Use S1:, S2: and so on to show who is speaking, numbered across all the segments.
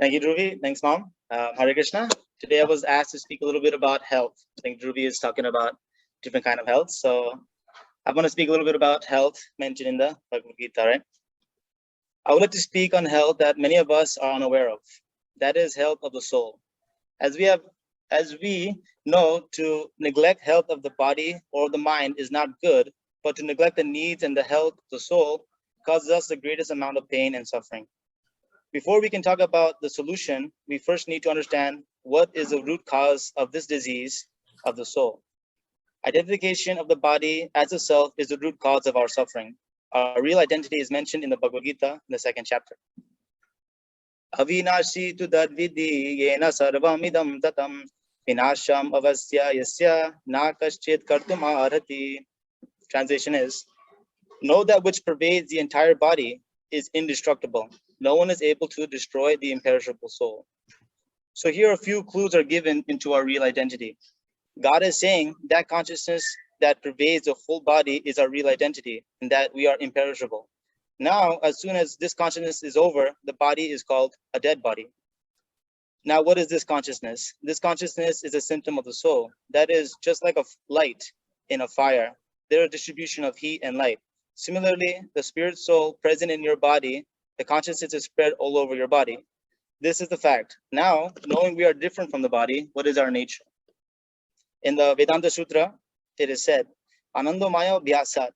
S1: Thank you, Dhruvi. Thanks, Mom. Hare Krishna. Today I was asked to speak a little bit about health. I think Dhruvi is talking about different kind of health. So I want to speak a little bit about health mentioned in the Bhagwad Gita, right? I would like to speak on health that many of us are unaware of. That is health of the soul. As we know, to neglect health of the body or the mind is not good, but to neglect the needs and the health of the soul causes us the greatest amount of pain and suffering. Before we can talk about the solution, we first need to understand what is the root cause of this disease of the soul. Identification of the body as a self is the root cause of our suffering. Our real identity is mentioned in the Bhagwad Gita in the second chapter. Avinashi tu dadvidi yena sarvamidam tatam vinasham avasya yasya na kaschit kartum arhati. Translation is, know that which pervades the entire body is indestructible. No one is able to destroy the imperishable soul. So here a few clues are given into our real identity. God is saying that consciousness that pervades the whole body is our real identity, and that we are imperishable. Now, as soon as this consciousness is over, the body is called a dead body. Now, what is this consciousness? This consciousness is a symptom of the soul. That is just like a light in a fire. There is a distribution of heat and light. Similarly, the spirit soul present in your body, the consciousness is spread all over your body. This is the fact. Now, knowing we are different from the body, what is our nature? In the Vedanta Sutra, it is said, Anandomaya Vyasat.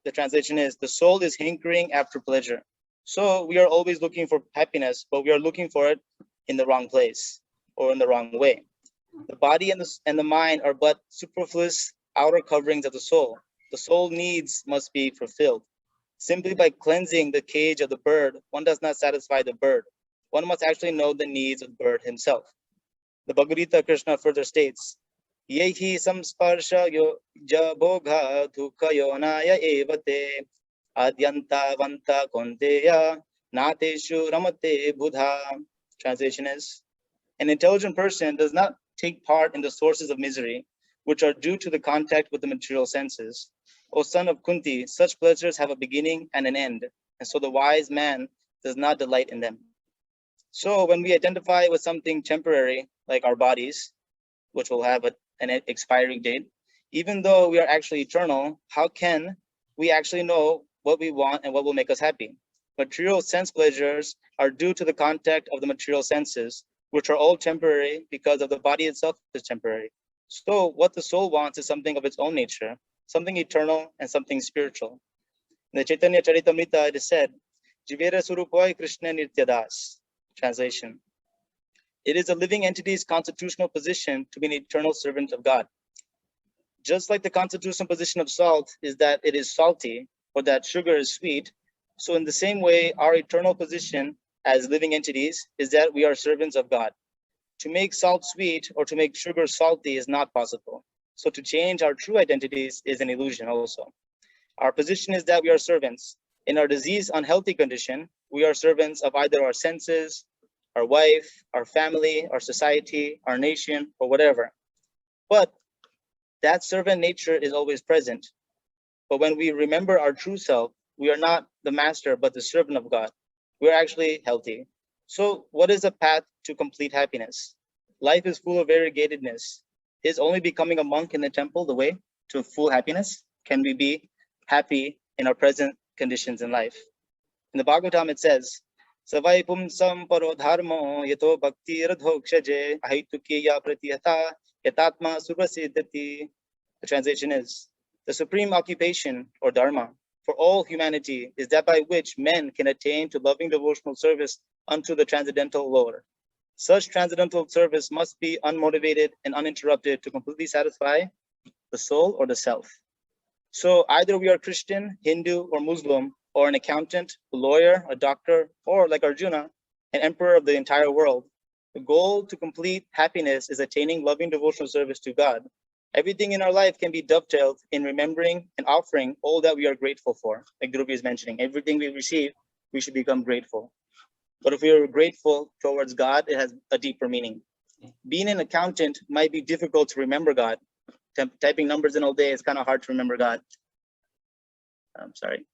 S1: The translation is, the soul is hankering after pleasure. So we are always looking for happiness, but we are looking for it in the wrong place or in the wrong way. The body and the mind are but superfluous outer coverings of the soul. The soul needs must be fulfilled. Simply by cleansing the cage of the bird, one does not satisfy the bird. One must actually know the needs of the bird himself. The Bhagavad Gita, Krishna further states, Yehi samsparsha yo jabogha dukha yonaya evate adyanta vanta konteya nateshu ramate buddha. Translation is, an intelligent person does not take part in the sources of misery, which are due to the contact with the material senses. O son of Kunti, such pleasures have a beginning and an end, and so the wise man does not delight in them. So when we identify with something temporary, like our bodies, which will have an expiring date, even though we are actually eternal, how can we actually know what we want and what will make us happy? Material sense pleasures are due to the contact of the material senses, which are all temporary because of the body itself is temporary. So what the soul wants is something of its own nature, something eternal and something spiritual. In the Chaitanya Charitamrita, it is said, Jivera Surupoi Krishna Nityadas. Translation, it is a living entity's constitutional position to be an eternal servant of God. Just like the constitutional position of salt is that it is salty, or that sugar is sweet, so in the same way, our eternal position as living entities is that we are servants of God. To make salt sweet or to make sugar salty is not possible. So to change our true identities is an illusion also. Our position is that we are servants. In our disease unhealthy condition, we are servants of either our senses, our wife, our family, our society, our nation, or whatever. But that servant nature is always present. But when we remember our true self, we are not the master, but the servant of God. We're actually healthy. So what is the path to complete happiness? Life is full of variegatedness. Is only becoming a monk in the temple the way to full happiness? Can we be happy in our present conditions in life? In the Bhagavatam, it says, Savai pumsam paro dharmo yato bhakti radhokshaje ahitukiya pratiyata yatatma survasiddhati. The translation is, the supreme occupation or dharma for all humanity is that by which men can attain to loving devotional service unto the transcendental Lord. Such transcendental service must be unmotivated and uninterrupted to completely satisfy the soul or the self. So either we are Christian, Hindu, or Muslim, or an accountant, a lawyer, a doctor, or like Arjuna, an emperor of the entire world. The goal to complete happiness is attaining loving devotional service to God. Everything in our life can be dovetailed in remembering and offering all that we are grateful for. Like Dhruvi is mentioning, everything we receive, we should become grateful. But if we are grateful towards God, it has a deeper meaning. Being an accountant might be difficult to remember God. Typing numbers in all day is kind of hard to remember God. I'm sorry.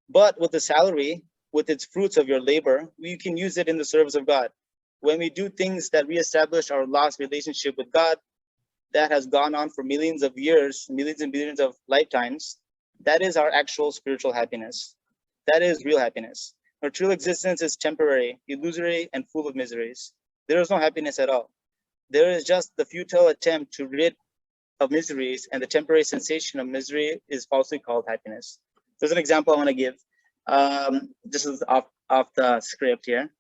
S1: But with the salary, with its fruits of your labor, you can use it in the service of God. When we do things that reestablish our lost relationship with God, that has gone on for millions of years, millions and billions of lifetimes, that is our actual spiritual happiness. That is real happiness. Our true existence is temporary, illusory, and full of miseries. There is no happiness at all. There is just the futile attempt to rid of miseries, and the temporary sensation of misery is falsely called happiness. There's an example I want to give. This is off the script here.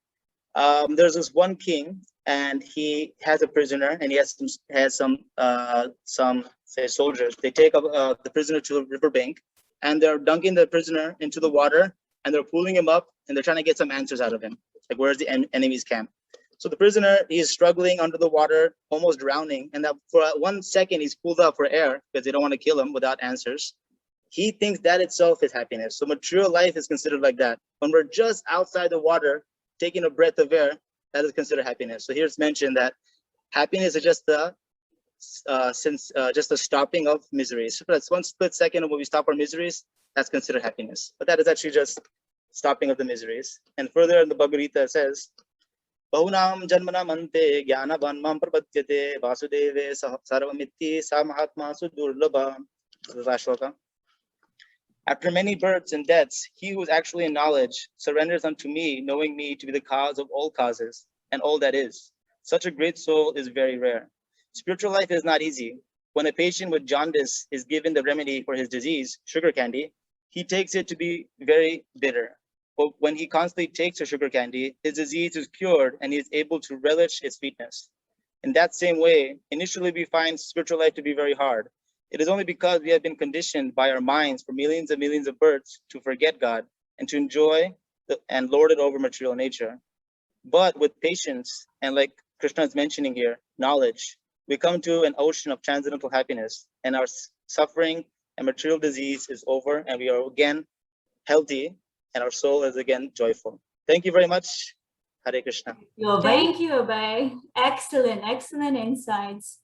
S1: There's this one king, and he has a prisoner, and he has some say soldiers. They take the prisoner to a riverbank, and they're dunking the prisoner into the water, and they're pulling him up, and they're trying to get some answers out of him, like where's the enemy's camp. So the prisoner, he's struggling under the water, almost drowning, and that for 1 second he's pulled up for air because they don't want to kill him without answers. He thinks that itself is happiness. So material life is considered like that. When we're just outside the water, taking a breath of air, that is considered happiness. So here it's mentioned that happiness is just the stopping of miseries. So that's 1 split second of when we stop our miseries, that's considered happiness. But that is actually just stopping of the miseries. And further in the Bhagwad Gita it says, Bahunam janmanam ante jnanavan mam prapadyate vasudeve sarvamitti sa mahatma sudurlabha. This is the last shloka. After many births and deaths, he who is actually in knowledge surrenders unto me, knowing me to be the cause of all causes and all that is. Such a great soul is very rare. Spiritual life is not easy. When a patient with jaundice is given the remedy for his disease, sugar candy, he takes it to be very bitter. But when he constantly takes the sugar candy, his disease is cured and he is able to relish its sweetness. In that same way, initially we find spiritual life to be very hard. It is only because we have been conditioned by our minds for millions and millions of births to forget God and to enjoy and lord it over material nature. But with patience, and like Krishna is mentioning here, knowledge, we come to an ocean of transcendental happiness, and our suffering and material disease is over, and we are again healthy, and our soul is again joyful. Thank you very much. Hare Krishna.
S2: Thank you, Abhay. Excellent insights.